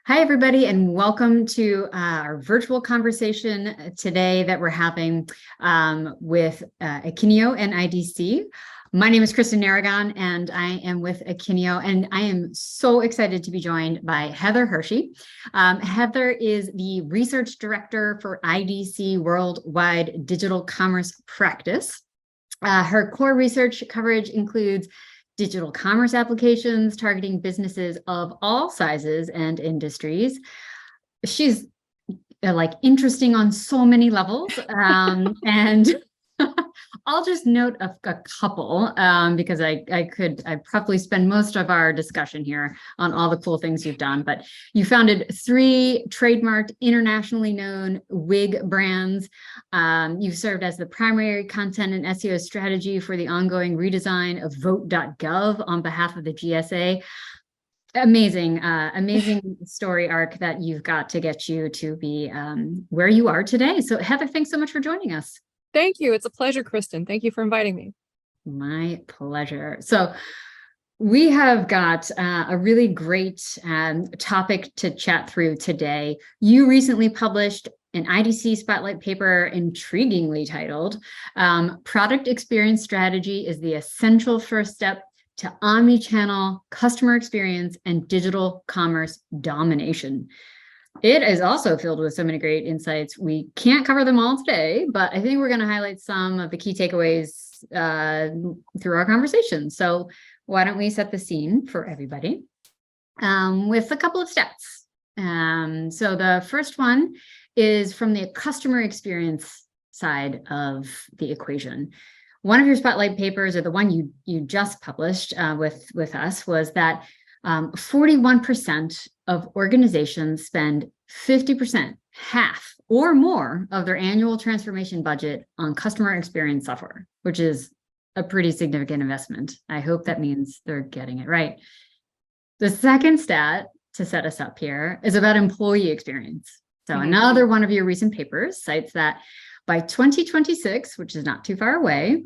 Hi, everybody, and welcome to our virtual conversation today that we're having with Akinio and IDC. My name is Kristen Aragon, and I am with Akinio, and I am so excited to be joined by Heather Hershey. Heather is the Research Director for IDC Worldwide Digital Commerce Practice. Her core research coverage includes digital commerce applications targeting businesses of all sizes and industries. She's interesting on so many levels. And I'll just note a couple because I'd probably spend most of our discussion here on all the cool things you've done. But you founded 3 trademarked, internationally known wig brands. You've served as the primary content and SEO strategy for the ongoing redesign of vote.gov on behalf of the GSA. Amazing story arc that you've got to get you to be where you are today. So Heather, thanks so much for joining us. Thank you. It's a pleasure, Kristen. Thank you for inviting me. My pleasure. So we have got a really great topic to chat through today. You recently published an IDC Spotlight paper intriguingly titled, Product Experience Strategy is the Essential First Step to Omni-Channel Customer Experience and Digital Commerce Domination. It is also filled with so many great insights. We can't cover them all today, but I think we're going to highlight some of the key takeaways through our conversation. So why don't we set the scene for everybody with a couple of stats. So the first one is from the customer experience side of the equation. One of your Spotlight papers, or the one you just published with us, was that 41% of organizations spend 50%, half or more of their annual transformation budget on customer experience software, which is a pretty significant investment. I hope that means they're getting it right. The second stat to set us up here is about employee experience. So another one of your recent papers cites that by 2026, which is not too far away,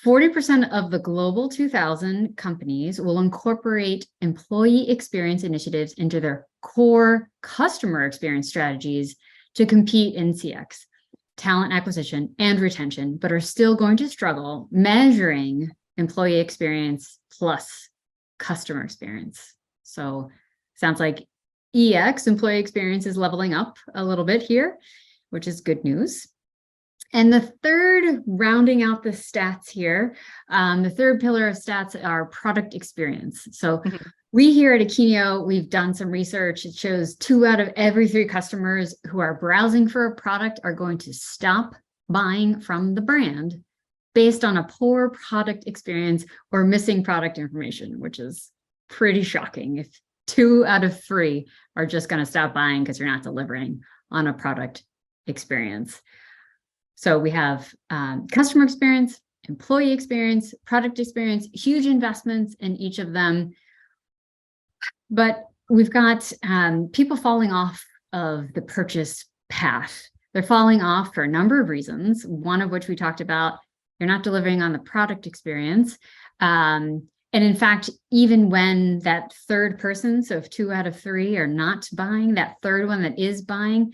40% of the global 2,000 companies will incorporate employee experience initiatives into their core customer experience strategies to compete in CX, talent acquisition, and retention, but are still going to struggle measuring employee experience plus customer experience. So sounds like EX, employee experience, is leveling up a little bit here, which is good news. And the third, rounding out the stats here, the third pillar of stats are product experience. So we here at Akinio, we've done some research. It shows 2 out of every 3 customers who are browsing for a product are going to stop buying from the brand based on a poor product experience or missing product information, which is pretty shocking. If 2 out of 3 are just going to stop buying because you're not delivering on a product experience. So we have customer experience, employee experience, product experience, huge investments in each of them. But we've got people falling off of the purchase path. They're falling off for a number of reasons, one of which we talked about. You're not delivering on the product experience. And in fact, even when that third person, so if 2 out of 3 are not buying, that third one that is buying,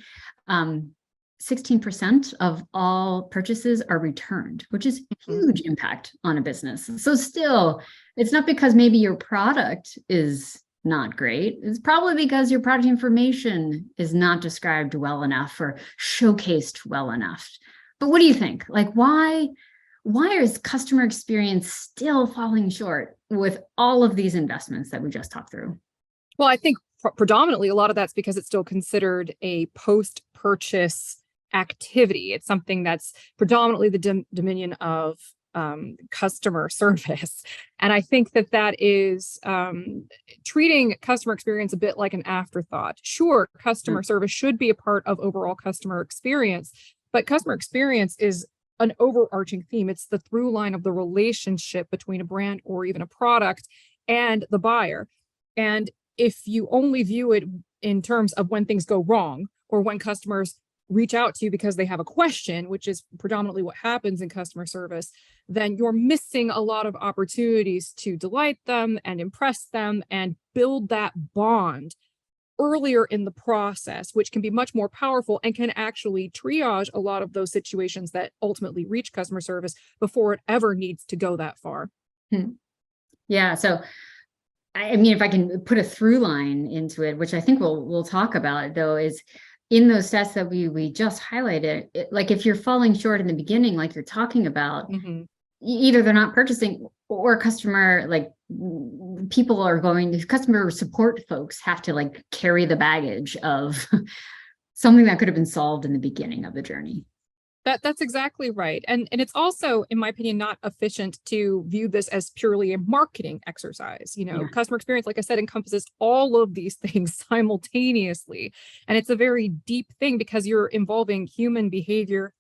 16% of all purchases are returned, which is a huge impact on a business. So still, it's not because maybe your product is not great. It's probably because your product information is not described well enough or showcased well enough. But what do you think? Like, why is customer experience still falling short with all of these investments that we just talked through? Well, I think predominantly a lot of that's because it's still considered a post-purchase activity. It's something that's predominantly the dominion of customer service. And I think that is treating customer experience a bit like an afterthought. Sure, customer service should be a part of overall customer experience, but customer experience is an overarching theme. It's the through line of the relationship between a brand or even a product and the buyer. And if you only view it in terms of when things go wrong or when customers reach out to you because they have a question, which is predominantly what happens in customer service, then you're missing a lot of opportunities to delight them and impress them and build that bond earlier in the process, which can be much more powerful and can actually triage a lot of those situations that ultimately reach customer service before it ever needs to go that far. Yeah. So, I mean, if I can put a through line into it, which I think we'll talk about though, is in those stats that we just highlighted, like if you're falling short in the beginning, like you're talking about, either they're not purchasing or customer, like people are going to customer support folks have to like carry the baggage of something that could have been solved in the beginning of the journey. That's exactly right. And it's also, in my opinion, not efficient to view this as purely a marketing exercise. Yeah. Customer experience, like I said, encompasses all of these things simultaneously. And it's a very deep thing because you're involving human behavior,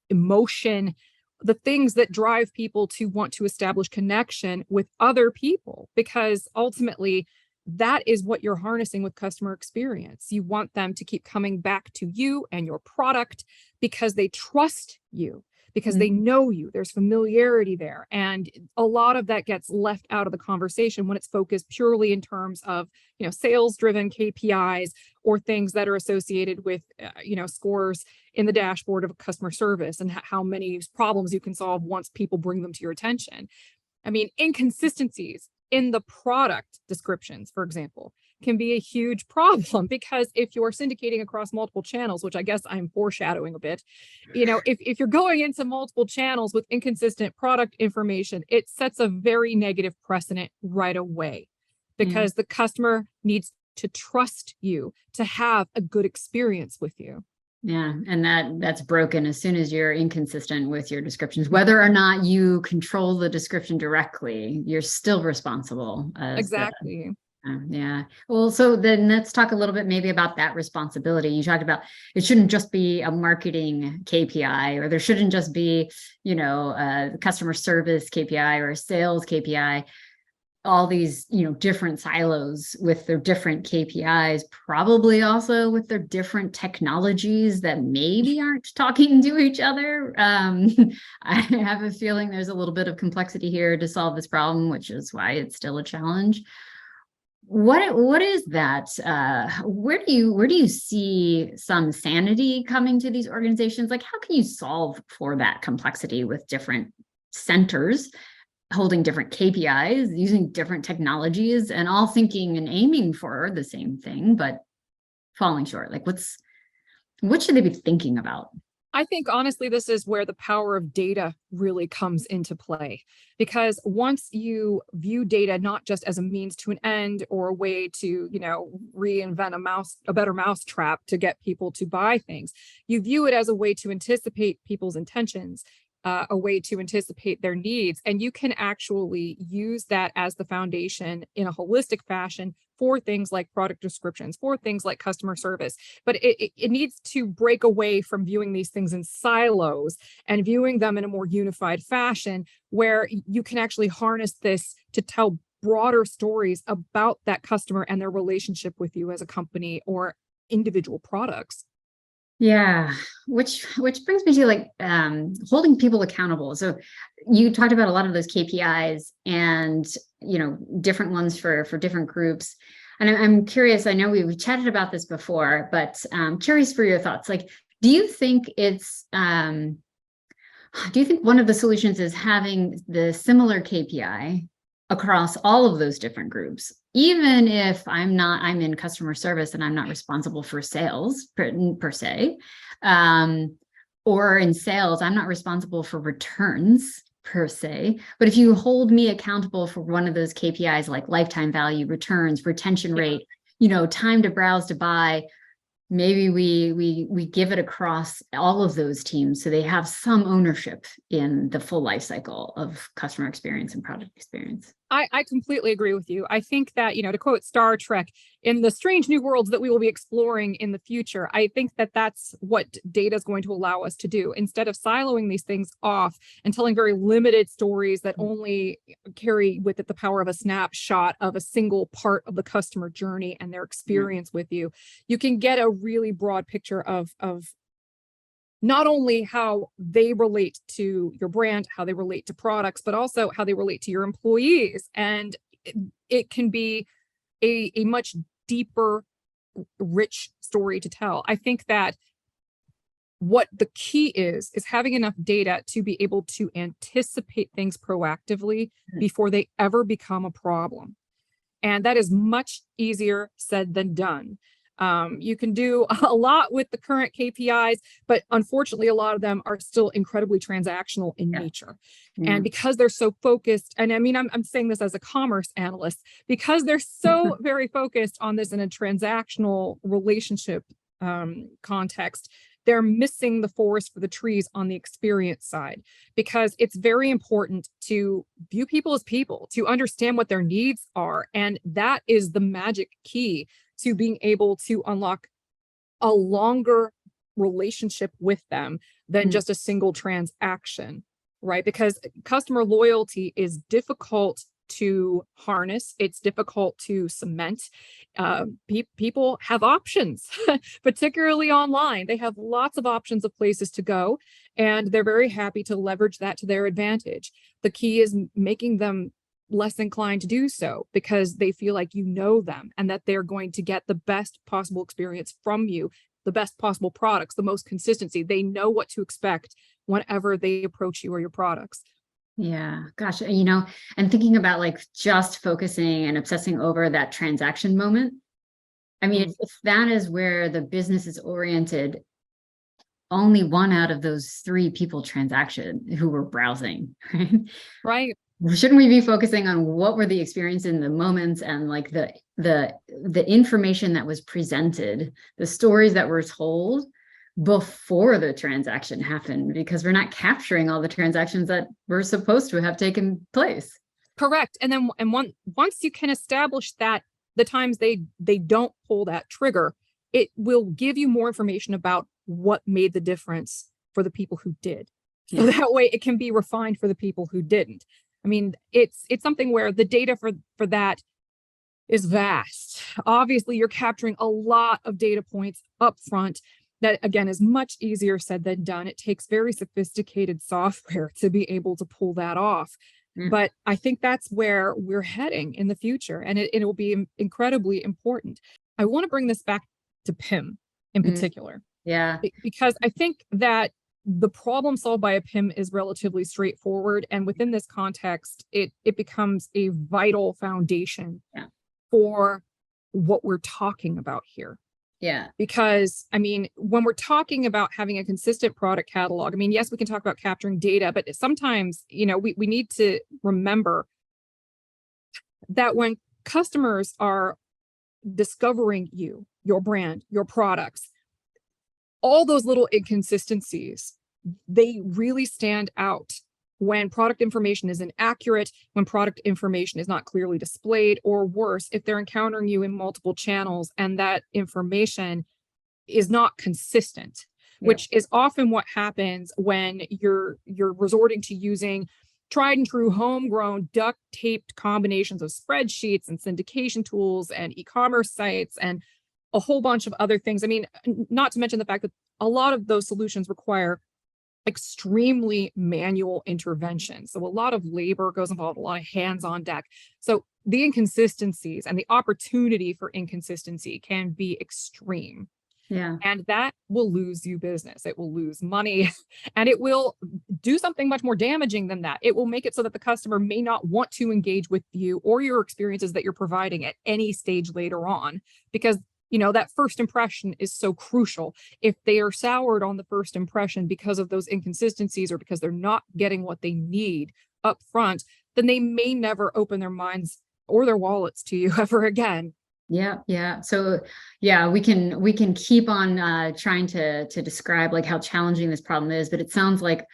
emotion, the things that drive people to want to establish connection with other people, because ultimately that is what you're harnessing with customer experience. You want them to keep coming back to you and your product because they trust you, because they know you. There's familiarity there. And a lot of that gets left out of the conversation when it's focused purely in terms of, sales driven KPIs or things that are associated with, scores in the dashboard of customer service and how many problems you can solve once people bring them to your attention. I mean, inconsistencies in the product descriptions, for example, can be a huge problem because if you're syndicating across multiple channels, which I guess I'm foreshadowing a bit, if you're going into multiple channels with inconsistent product information, it sets a very negative precedent right away because the customer needs to trust you to have a good experience with you. Yeah, and that's broken as soon as you're inconsistent with your descriptions. Whether or not you control the description directly, you're still responsible. Exactly. Yeah. Well, so then let's talk a little bit maybe about that responsibility. You talked about it shouldn't just be a marketing KPI, or there shouldn't just be, a customer service KPI or a sales KPI. All these, different silos with their different KPIs, probably also with their different technologies that maybe aren't talking to each other. I have a feeling there's a little bit of complexity here to solve this problem, which is why it's still a challenge. What is that? Where do you see some sanity coming to these organizations? Like, how can you solve for that complexity with different centers holding different KPIs, using different technologies, and all thinking and aiming for the same thing, but falling short? Like, what should they be thinking about? I think honestly, this is where the power of data really comes into play. Because once you view data not just as a means to an end or a way to, reinvent a better mousetrap to get people to buy things, you view it as a way to anticipate people's intentions, a way to anticipate their needs. And you can actually use that as the foundation in a holistic fashion for things like product descriptions, for things like customer service. But it needs to break away from viewing these things in silos and viewing them in a more unified fashion where you can actually harness this to tell broader stories about that customer and their relationship with you as a company or individual products. Yeah, which brings me to like holding people accountable. So you talked about a lot of those KPIs and different ones for different groups. And I'm curious, I know we've chatted about this before, but curious for your thoughts. Like, do you think one of the solutions is having the similar KPI across all of those different groups, even if I'm in customer service and I'm not responsible for sales per se, or in sales, I'm not responsible for returns per se, but if you hold me accountable for one of those KPIs like lifetime value, returns, retention rate, time to browse to buy, maybe we give it across all of those teams so they have some ownership in the full life cycle of customer experience and product experience. I completely agree with you. I think that, to quote Star Trek, in the strange new worlds that we will be exploring in the future, I think that that's what data is going to allow us to do. Instead of siloing these things off and telling very limited stories that only carry with it the power of a snapshot of a single part of the customer journey and their experience with you, you can get a really broad picture of not only how they relate to your brand, how they relate to products, but also how they relate to your employees. And it can be a much deeper rich story to tell. I think that what the key is having enough data to be able to anticipate things proactively before they ever become a problem. And that is much easier said than done. You can do a lot with the current KPIs, but unfortunately, a lot of them are still incredibly transactional in nature. And because they're so focused, and I mean, I'm saying this as a commerce analyst, because they're so very focused on this in a transactional relationship context, they're missing the forest for the trees on the experience side, because it's very important to view people as people, to understand what their needs are. And that is the magic key to being able to unlock a longer relationship with them than just a single transaction, right? Because customer loyalty is difficult to harness. It's difficult to cement. People have options, particularly online. They have lots of options of places to go, and they're very happy to leverage that to their advantage. The key is making them less inclined to do so, because they feel like you know them and that they're going to get the best possible experience from you, the best possible products, the most consistency. They know what to expect whenever they approach you or your products. Yeah, gosh, and thinking about like just focusing and obsessing over that transaction moment. I mean, if that is where the business is oriented, only one out of those three people transaction who were browsing, right? Right. Shouldn't we be focusing on what were the experience in the moments, and like the information that was presented, the stories that were told before the transaction happened, because we're not capturing all the transactions that were supposed to have taken place. Correct. And then once you can establish that the times they don't pull that trigger, it will give you more information about what made the difference for the people who did. So that way it can be refined for the people who didn't. I mean, it's something where the data for that is vast. Obviously, you're capturing a lot of data points up front. That, again, is much easier said than done. It takes very sophisticated software to be able to pull that off. But I think that's where we're heading in the future, and it will be incredibly important. I want to bring this back to PIM in particular. Because I think that the problem solved by a PIM is relatively straightforward. And within this context, it becomes a vital foundation for what we're talking about here. Because, I mean, when we're talking about having a consistent product catalog, I mean, yes, we can talk about capturing data, but sometimes, we need to remember that when customers are discovering you, your brand, your products, all those little inconsistencies, they really stand out when product information is inaccurate, when product information is not clearly displayed, or worse, if they're encountering you in multiple channels and that information is not consistent, which is often what happens when you're resorting to using tried and true homegrown duct taped combinations of spreadsheets and syndication tools and e-commerce sites and a whole bunch of other things. I mean, not to mention the fact that a lot of those solutions require extremely manual intervention. So a lot of labor goes involved, a lot of hands on deck. So the inconsistencies and the opportunity for inconsistency can be extreme. And that will lose you business. It will lose money, and it will do something much more damaging than that. It will make it so that the customer may not want to engage with you or your experiences that you're providing at any stage later on, because that first impression is so crucial. If they are soured on the first impression because of those inconsistencies or because they're not getting what they need up front, then they may never open their minds or their wallets to you ever again. So we can keep on trying to describe like how challenging this problem is, but it sounds like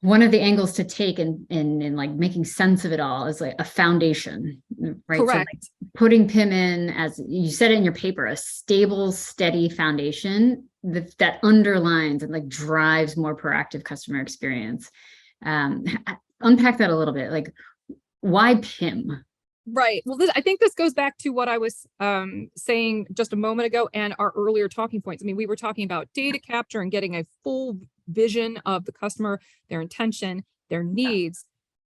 one of the angles to take in like making sense of it all is like a foundation, right? Correct. So like putting PIM in, as you said it in your paper, a stable, steady foundation that underlines and like drives more proactive customer experience. Unpack that a little bit. Like, why PIM? Right. Well, I think this goes back to what I was saying just a moment ago and our earlier talking points. I mean, we were talking about data capture and getting a full vision of the customer, their intention, their needs.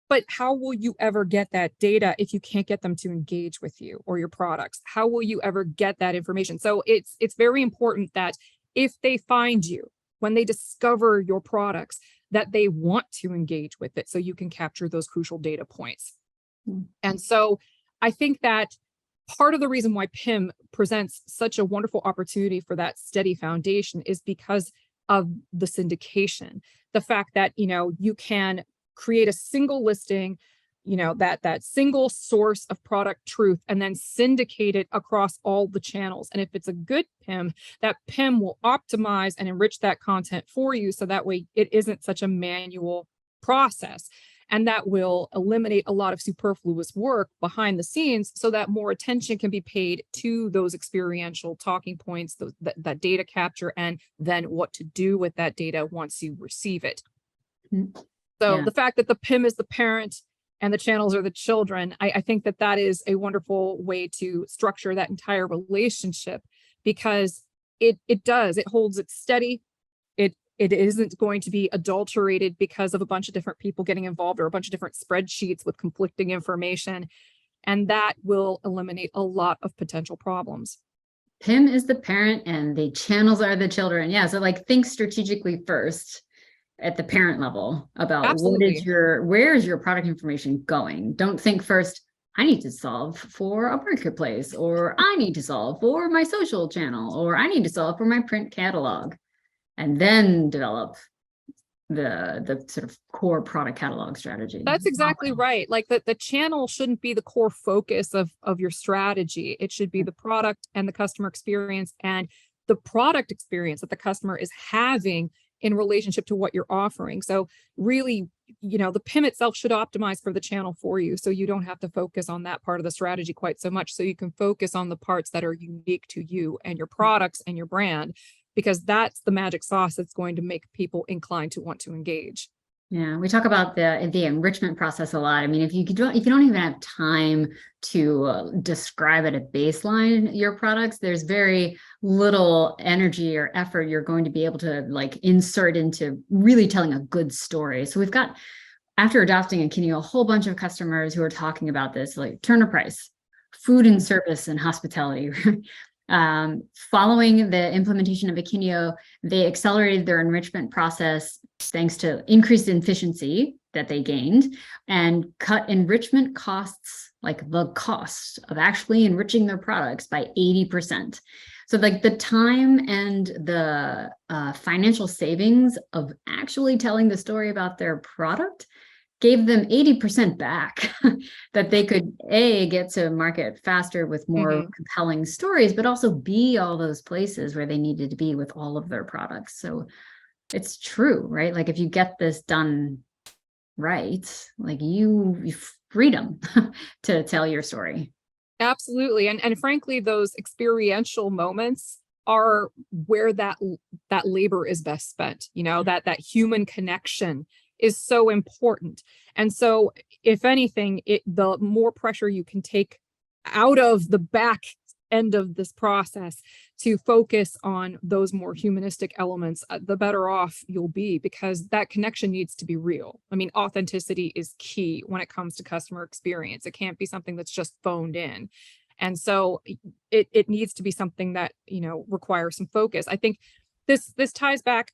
But how will you ever get that data if you can't get them to engage with you or your products? How will you ever get that information? So it's very important that if they find you, when they discover your products, that they want to engage with it so you can capture those crucial data points. Mm. And so I think that part of the reason why PIM presents such a wonderful opportunity for that steady foundation is because of the syndication. The fact that, you can create a single listing, that single source of product truth, and then syndicate it across all the channels. And if it's a good PIM, that PIM will optimize and enrich that content for you. So that way it isn't such a manual process. And that will eliminate a lot of superfluous work behind the scenes so that more attention can be paid to those experiential talking points, that data capture, and then what to do with that data once you receive it. Mm. So Yeah. the fact that the PIM is the parent and the channels are the children, I think that is a wonderful way to structure that entire relationship, because it holds it steady. It isn't going to be adulterated because of a bunch of different people getting involved or a bunch of different spreadsheets with conflicting information. And that will eliminate a lot of potential problems. PIM is the parent and the channels are the children. Yeah. So like think strategically first at the parent level about Absolutely. where's your product information going? Don't think first, I need to solve for a marketplace, or I need to solve for my social channel, or I need to solve for my print catalog, and then develop the sort of core product catalog strategy. That's exactly right. Like the channel shouldn't be the core focus of your strategy. It should be the product and the customer experience, and the product experience that the customer is having in relationship to what you're offering. So really, the PIM itself should optimize for the channel for you. So you don't have to focus on that part of the strategy quite so much. So you can focus on the parts that are unique to you and your products and your brand, because that's the magic sauce that's going to make people inclined to want to engage. Yeah, we talk about the enrichment process a lot. I mean, if you don't even have time to describe at a baseline your products, there's very little energy or effort you're going to be able to like insert into really telling a good story. So we've got, after adopting Akinio, a whole bunch of customers who are talking about this, like Turner Price, food and service and hospitality. Following the implementation of Akinio, they accelerated their enrichment process thanks to increased efficiency that they gained, and cut enrichment costs, like the cost of actually enriching their products, by 80%. So like the time and the financial savings of actually telling the story about their product gave them 80% back that they could get to market faster with more compelling stories, but also be all those places where they needed to be with all of their products. So it's true, right? Like if you get this done right, like you freedom to tell your story. Absolutely. And frankly, those experiential moments are where that labor is best spent. That human connection is so important. And so if anything, the more pressure you can take out of the back end of this process to focus on those more humanistic elements, the better off you'll be, because that connection needs to be real. I mean, authenticity is key when it comes to customer experience. It can't be something that's just phoned in. And so it needs to be something that, requires some focus. I think this ties back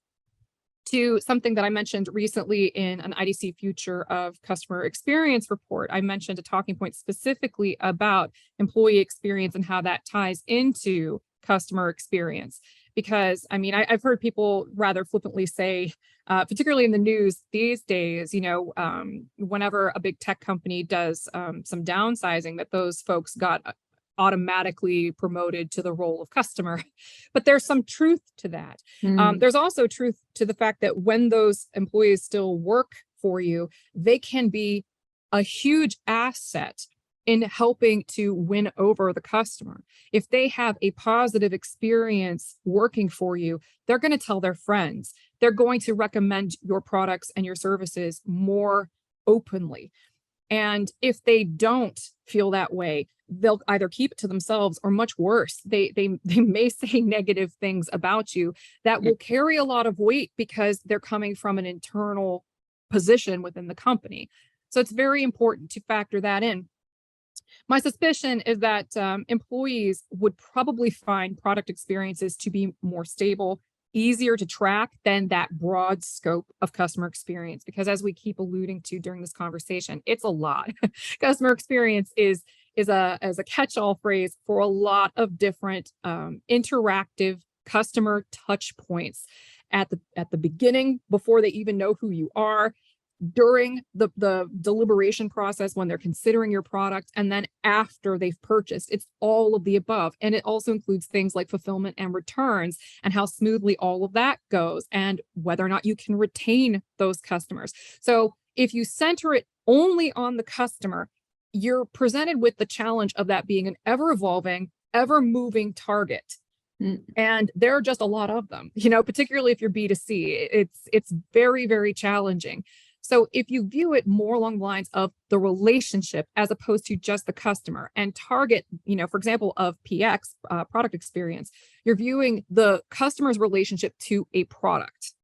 to something that I mentioned recently in an IDC Future of Customer Experience report. I mentioned a talking point specifically about employee experience and how that ties into customer experience. Because I mean, I've heard people rather flippantly say, particularly in the news these days, whenever a big tech company does some downsizing, that those folks got automatically promoted to the role of customer. But there's some truth to that. There's also truth to the fact that when those employees still work for you, they can be a huge asset in helping to win over the customer. If they have a positive experience working for you, they're going to tell their friends. They're going to recommend your products and your services more openly. And if they don't feel that way, they'll either keep it to themselves, or much worse, they may say negative things about you that will carry a lot of weight because they're coming from an internal position within the company. So it's very important to factor that in. My suspicion is that employees would probably find product experiences to be more stable, easier to track than that broad scope of customer experience. Because as we keep alluding to during this conversation, it's a lot. Customer experience is as a catch-all phrase for a lot of different interactive customer touch points at the beginning, before they even know who you are, during the deliberation process when they're considering your product, and then after they've purchased. It's all of the above. And it also includes things like fulfillment and returns, and how smoothly all of that goes, and whether or not you can retain those customers. So if you center it only on the customer, you're presented with the challenge of that being an ever evolving, ever moving target. And there are just a lot of them, particularly if you're B2C. It's very, very challenging. So if you view it more along the lines of the relationship as opposed to just the customer, and target, for example, of PX, product experience, you're viewing the customer's relationship to a product.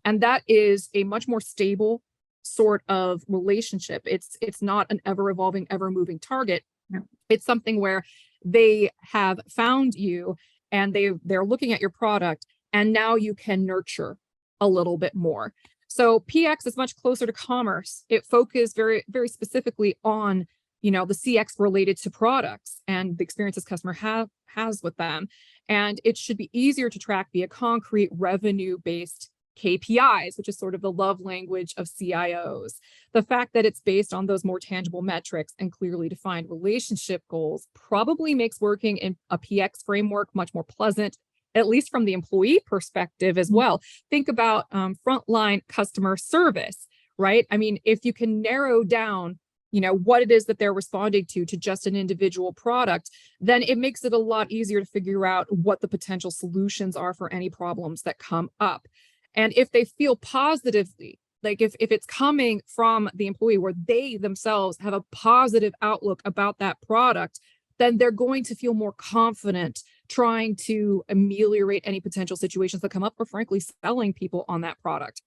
And that is a much more stable sort of relationship. It's not an ever evolving, ever moving target. No. It's something where they have found you, and they're looking at your product, and now you can nurture a little bit more. So PX is much closer to commerce. It focuses very, very specifically on, the CX related to products and the experiences customer has with them. And it should be easier to track via concrete revenue-based KPIs, which is sort of the love language of CIOs. The fact that it's based on those more tangible metrics and clearly defined relationship goals probably makes working in a PX framework much more pleasant, at least from the employee perspective as well. Think about frontline customer service, right? I mean, if you can narrow down, what it is that they're responding to just an individual product, then it makes it a lot easier to figure out what the potential solutions are for any problems that come up. And if they feel positively, like if it's coming from the employee where they themselves have a positive outlook about that product, then they're going to feel more confident trying to ameliorate any potential situations that come up, or frankly, selling people on that product.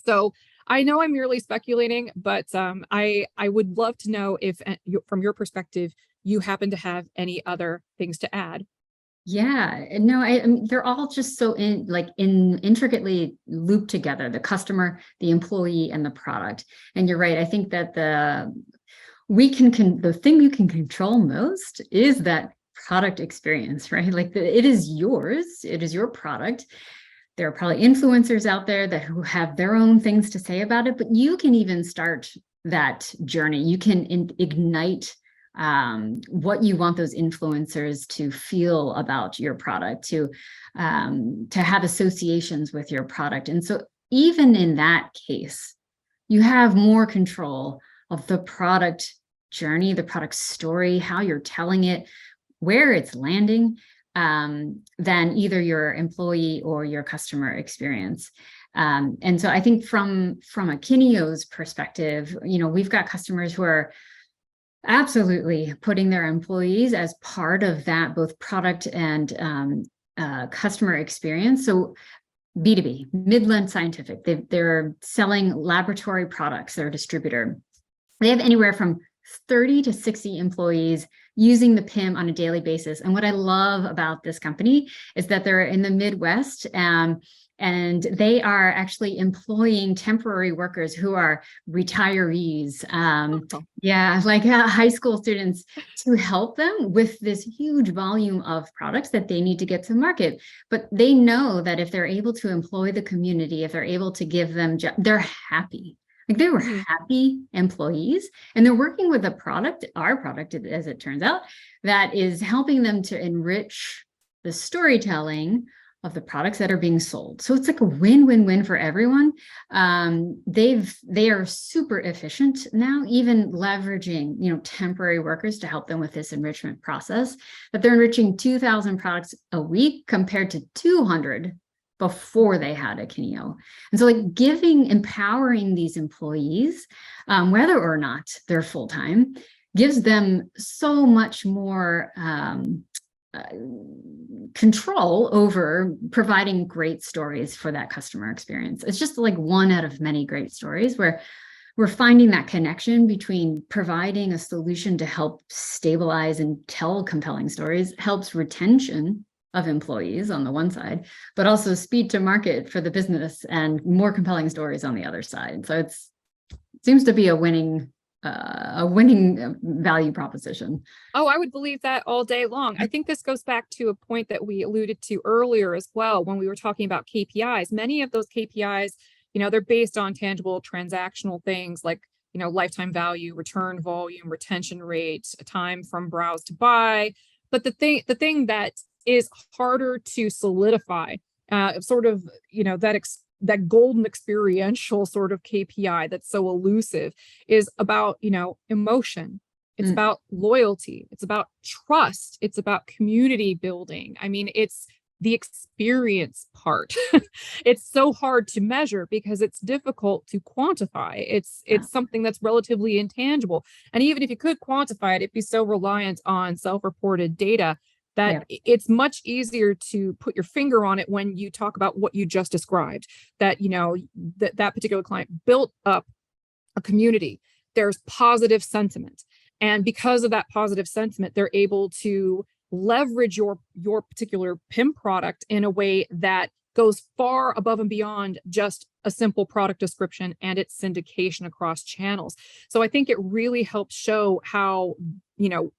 So I know I'm merely speculating, but I would love to know if, from your perspective, you happen to have any other things to add. Yeah, no, I mean, they're all just so intricately looped together, the customer, the employee, and the product. And you're right. I think that the thing you can control most is that product experience, right? Like it is yours, it is your product. There are probably influencers out there who have their own things to say about it, but you can even start that journey. You can ignite what you want those influencers to feel about your product, to have associations with your product. And so even in that case, you have more control of the product journey, the product story, how you're telling it, where it's landing, than either your employee or your customer experience. And so I think from a Kineo's perspective, we've got customers who are absolutely putting their employees as part of that, both product and customer experience. So B2B, Midland Scientific, they're selling laboratory products. They're a distributor. They have anywhere from 30 to 60 employees using the PIM on a daily basis. And what I love about this company is that they're in the Midwest, and they are actually employing temporary workers who are retirees, high school students, to help them with this huge volume of products that they need to get to the market. But they know that if they're able to employ the community, if they're able to give them they're happy. Like they were happy employees, and they're working with our product, as it turns out, that is helping them to enrich the storytelling of the products that are being sold. So it's like a win-win-win for everyone. They are super efficient now, even leveraging, temporary workers to help them with this enrichment process, that they're enriching 2,000 products a week compared to 200 before they had a Kineo. And so empowering these employees, whether or not they're full-time, gives them so much more control over providing great stories for that customer experience. It's just like one out of many great stories where we're finding that connection between providing a solution to help stabilize and tell compelling stories helps retention of employees on the one side, but also speed to market for the business and more compelling stories on the other side. So it seems to be a winning value proposition. Oh, I would believe that all day long. I think this goes back to a point that we alluded to earlier as well when we were talking about KPIs. Many of those KPIs, they're based on tangible transactional things like, lifetime value, return volume, retention rate, time from browse to buy. But the thing that is harder to solidify, sort of, that golden experiential sort of KPI that's so elusive is about, emotion. It's about loyalty. It's about trust. It's about community building. I mean, it's the experience part. It's so hard to measure because it's difficult to quantify. It's something that's relatively intangible. And even if you could quantify it, it'd be so reliant on self-reported data that it's much easier to put your finger on it when you talk about what you just described, that, that particular client built up a community. There's positive sentiment. And because of that positive sentiment, they're able to leverage your particular PIM product in a way that goes far above and beyond just a simple product description and its syndication across channels. So I think it really helps show how,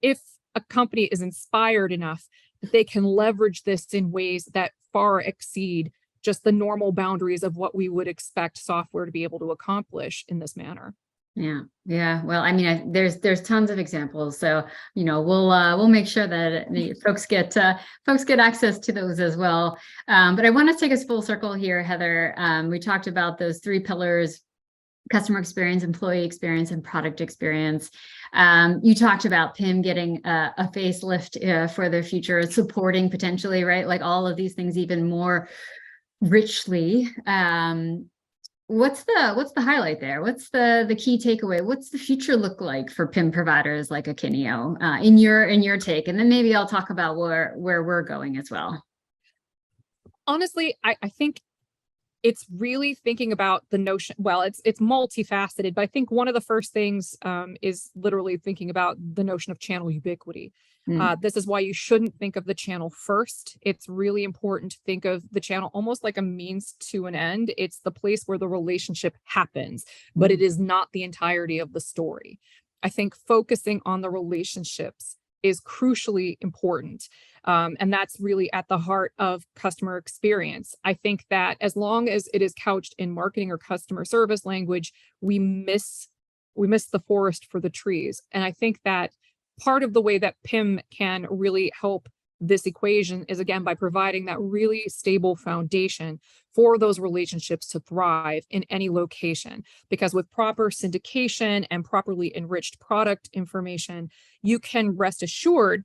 if a company is inspired enough that they can leverage this in ways that far exceed just the normal boundaries of what we would expect software to be able to accomplish in this manner. Yeah. Well, I mean, there's tons of examples. So, we'll make sure that the folks get access to those as well. But I want to take us full circle here, Heather. We talked about those 3 pillars: customer experience, employee experience, and product experience. You talked about PIM getting a facelift for the future, supporting potentially, right? Like all of these things even more richly. What's the highlight there? What's the key takeaway? What's the future look like for PIM providers like Akinio, in your take? And then maybe I'll talk about where we're going as well. Honestly, I think it's really thinking about the notion. Well, it's multifaceted, but I think one of the first things is literally thinking about the notion of channel ubiquity. This is why you shouldn't think of the channel first. It's really important to think of the channel almost like a means to an end. It's the place where the relationship happens, but it is not the entirety of the story. I think focusing on the relationships is crucially important. And that's really at the heart of customer experience. I think that as long as it is couched in marketing or customer service language, we miss the forest for the trees. And I think that part of the way that PIM can really help this equation is, again, by providing that really stable foundation for those relationships to thrive in any location. Because with proper syndication and properly enriched product information, you can rest assured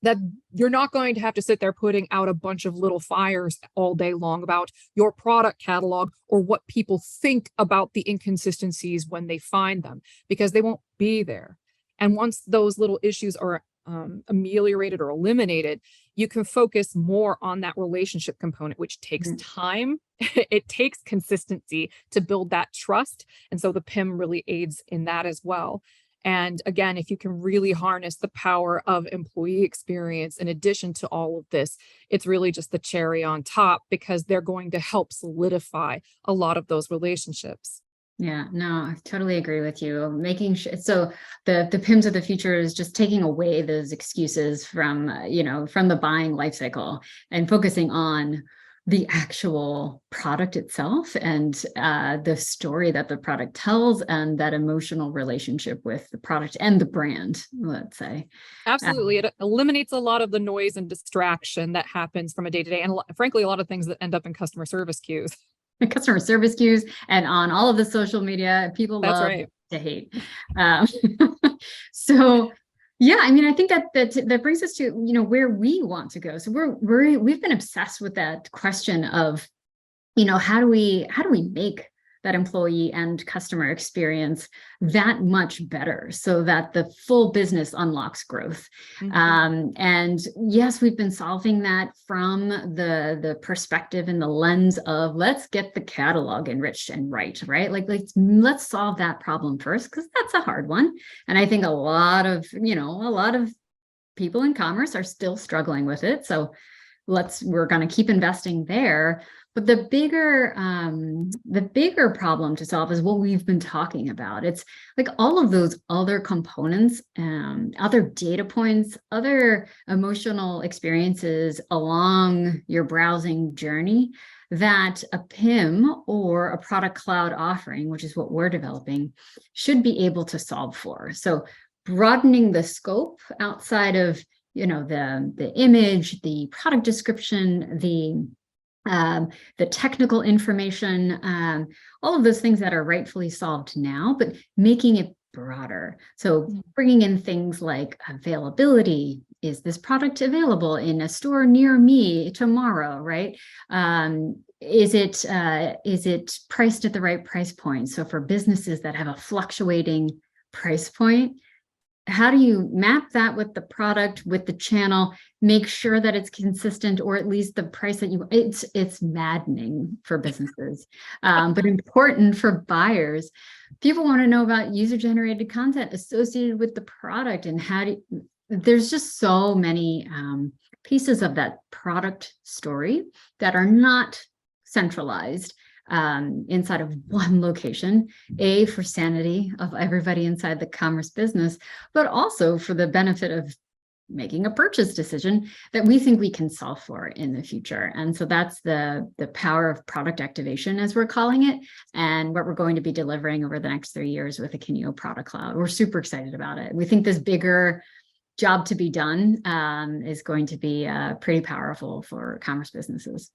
that you're not going to have to sit there putting out a bunch of little fires all day long about your product catalog or what people think about the inconsistencies when they find them, because they won't be there. And once those little issues are ameliorated or eliminated, you can focus more on that relationship component, which takes time. It takes consistency to build that trust. And so the PIM really aids in that as well. And again, if you can really harness the power of employee experience in addition to all of this, it's really just the cherry on top, because they're going to help solidify a lot of those relationships. Yeah, no, I totally agree with you. Making sure, so the PIMs of the future is just taking away those excuses from, from the buying life cycle and focusing on the actual product itself and the story that the product tells and that emotional relationship with the product and the brand, let's say. Absolutely. It eliminates a lot of the noise and distraction that happens from a day-to-day, and frankly, a lot of things that end up in customer service queues. Customer service queues and on all of the social media, people love to hate. So yeah, I mean, I think that brings us to, where we want to go. So we've been obsessed with that question of, how do we make that employee and customer experience that much better so that the full business unlocks growth. And yes, we've been solving that from the perspective and the lens of let's get the catalog enriched and right? Like let's solve that problem first, because that's a hard one. And I think a lot of people in commerce are still struggling with it. So we're going to keep investing there. But the bigger problem to solve is what we've been talking about. It's like all of those other components, other data points, other emotional experiences along your browsing journey that a PIM or a product cloud offering, which is what we're developing, should be able to solve for. So broadening the scope outside of the image, the product description, the technical information, all of those things that are rightfully solved now, but making it broader. So bringing in things like availability. Is this product available in a store near me tomorrow, right? Is it priced at the right price point? So for businesses that have a fluctuating price point, how do you map that with the product, with the channel, make sure that it's consistent, or at least the price that it's maddening for businesses, but important for buyers. People want to know about user-generated content associated with the product, and there's just so many pieces of that product story that are not centralized inside of one location, for sanity of everybody inside the commerce business, but also for the benefit of making a purchase decision that we think we can solve for in the future. And so that's the power of product activation, as we're calling it, and what we're going to be delivering over the next 3 years with the Kineo Product Cloud. We're super excited about it. We think this bigger job to be done is going to be pretty powerful for commerce businesses.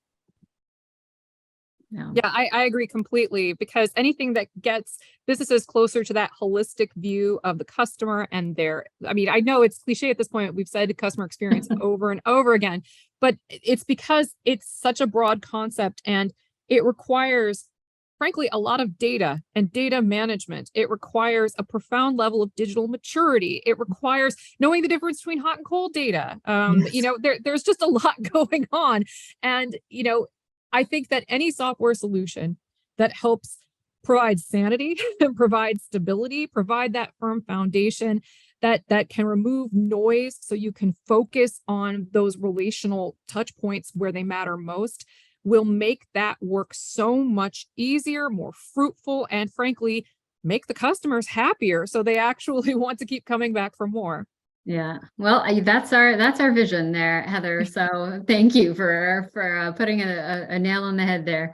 Yeah, I agree completely, because anything that gets businesses closer to that holistic view of the customer and I know it's cliche at this point, we've said customer experience over and over again, but it's because it's such a broad concept, and it requires, frankly, a lot of data and data management. It requires a profound level of digital maturity. It requires knowing the difference between hot and cold data. Yes. There's just a lot going on. And, I think that any software solution that helps provide sanity and provide stability, provide that firm foundation that can remove noise so you can focus on those relational touch points where they matter most, will make that work so much easier, more fruitful, and frankly, make the customers happier so they actually want to keep coming back for more. Yeah, well, that's our vision there, Heather. So thank you for putting a nail on the head there.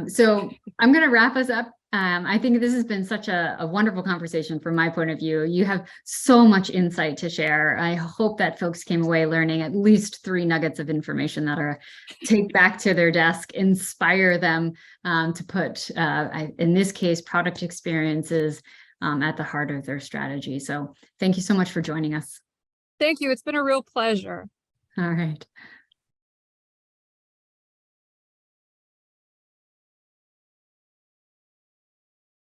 So I'm going to wrap us up. I think this has been such a wonderful conversation from my point of view. You have so much insight to share. I hope that folks came away learning at least 3 nuggets of information that are take back to their desk, inspire them to put, in this case, product experiences at the heart of their strategy. So thank you so much for joining us. Thank you. It's been a real pleasure. All right.